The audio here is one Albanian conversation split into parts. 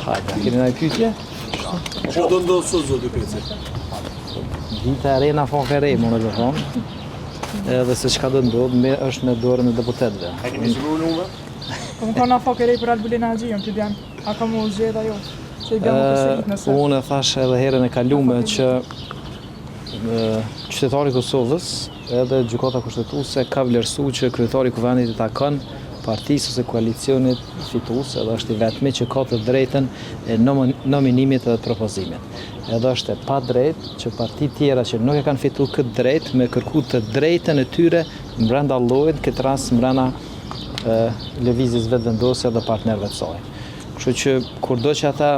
Hajde, keni ndaj pyetje? Çfarë do ndodhë sot zoti Peci? Dita e re na fon re, më në thonë. Edhe se çka do ndodh, është në dorën e deputetëve. A keni siguruar numër? Kom na fokë për Albulin Haxhiun, ti bjan. A ka më zgjedh ajo? Se i bjan më përsërit nëse. Unë thash edhe herën e kalume që qytetari i Kosovës edhe gjykata kushtetuese ka vlerësuar që kryetari i kuvendit i takon partisë ose koalicionit fitues, edhe është i vetmi që ka të drejtën e nominimit dhe propozimit. Edhe është e pa drejtë që parti tjera që nuk e kanë fituar këtë drejtë me kërku të drejtën e tyre brenda llojit, këtë rast brenda lëvizjes vetëvendosje dhe partnerëve të saj. Kështu që kurdo që ata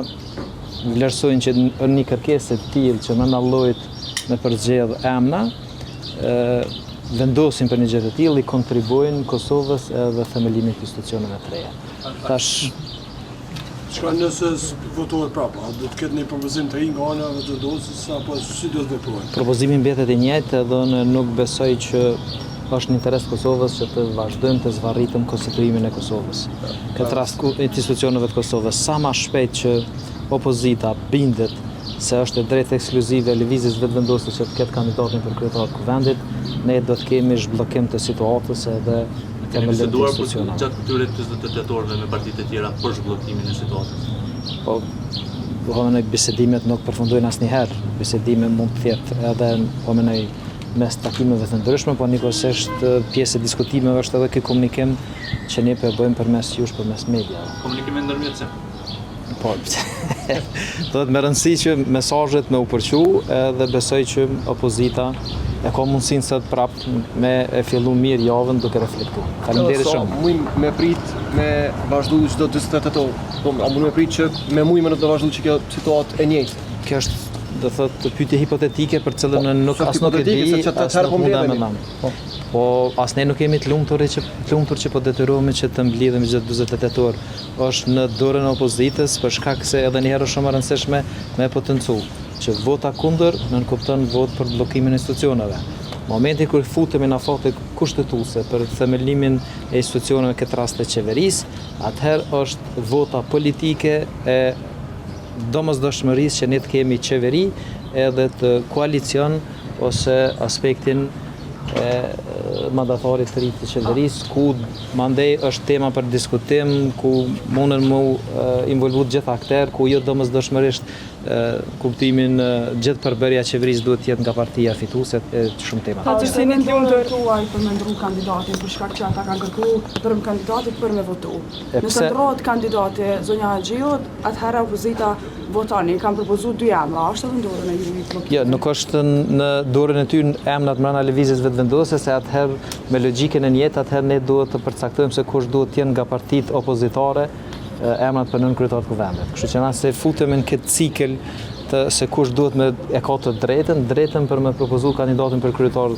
vlerësojnë që në një kërkesë të tillë që brenda llojit me përgjigj emna, vendosin për një gjë të tillë, i kontribuojnë Kosovës edhe themelimit të institucioneve të reja. Tash Çka nëse votohet prapë? A do të ketë një propozim të ri nga ana e vendosjes apo si do të veprojnë? Propozimi mbetet i njëjtë edhe unë nuk besoj që është në interes të Kosovës që të vazhdojmë të zvarritëm konstituimin e Kosovës. Këtë rast institucioneve të Kosovës, sa më shpejt që opozita bindet se është e drejtë ekskluzive e lëvizjes vetëvendosjes që të ketë kandidatin për kryetar të kuvendit, ne do të kemi zhbllokim të situatës edhe Keni biseduar gjatë këtyre 48 orëve me partitë e tjera për zhbllokimin e situatës? Po menoj bisedimet nuk përfundojnë asnjëherë. Bisedime mund të jetë edhe po menoj mes takimeve të ndryshme, po njëkohësisht pjesë e diskutimeve është edhe ky komunikim që ne po e bëjmë përmes jush, përmes mediave. Komunikime ndërmjetëse? Po, do të me rëndësi që mesazhet me u përqu edhe besoj që opozita e ka mundësinë sot prapë me e fillu mirë javën duke reflektuar. Faleminderit shumë. Mujmë me prit me vazhdu çdo 48 orë. Po, a mund me prit që me mujmë do të vazhdu që kjo situatë e njëjtë? Kjo është do thotë pyetje hipotetike për cilën nuk e di, as nuk mund ta mendoj. Po as ne nuk jemi të lumtur që po detyrohemi që të mblidhemi gjatë 48 orë. Është në dorën e opozitës për shkak se edhe një herë shumë e rëndësishme me potencu që vota kundër nënkupton votë për bllokimin e institucioneve. Momenti kur futemi në fatë kushtetuese për themelimin e institucioneve, këtë rast të qeverisë, atëherë është vota politike e domosdoshmërisë që ne të kemi qeveri edhe të koalicion ose aspektin e mandatarit të ri të qeverisë, ku mandej është tema për diskutim, ku mundën mu involvu gjithë akter, ku jo domosdoshmërisht kuptimin gjithë përbërja e qeverisë duhet të jetë nga partia fituese e shumë tema. Ta që si një të tuaj për me ndru kandidatin, për shkak që ata kanë kërku për kandidatit për me votu. Nëse ndrohet kandidati zonja Haxhiut, atëherë opozita votoni, kanë propozu 2 emra, është edhe në dorën e ju? Jo, nuk është në dorën e ty emrat mbrana lëvizjes vetëvendosje, se atëherë me logjikën e njëjtë, atëherë ne duhet të përcaktojmë se kush duhet të jenë nga partitë opozitare emrat për nënkryetar të kuvendit. Kështu që nëse futemi në këtë cikël se kush duhet me e ka të drejtën për me propozu kandidatin për kryetar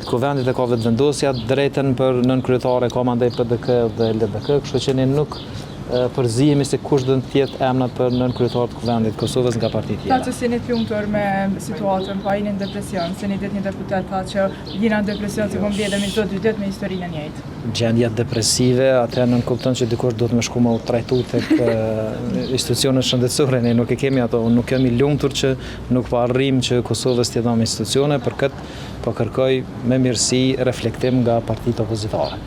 të kuvendit e ka vetëvendosja, drejtën për nënkryetare ka mandej PDK dhe LDK, kështu që ne nuk përzihemi se kush do të jetë emrat për nënkryetar të kuvendit Kosovës nga partitë tjera. Ta që si një të lumtur me situatën, pa jeni në depresion, se një ditë një deputet tha që jina në depresion se po mbledhemi çdo 2 ditë me historinë e njëjtë. Gjendja depresive, atë nënkupton që dikush duhet me shku me u trajtu tek institucionet shëndetësore, ne nuk e kemi ato, unë nuk jam i lumtur që nuk po arrim që Kosovës t'i dham institucione, për këtë po kërkoj me mirësi reflektim nga partitë opozitare.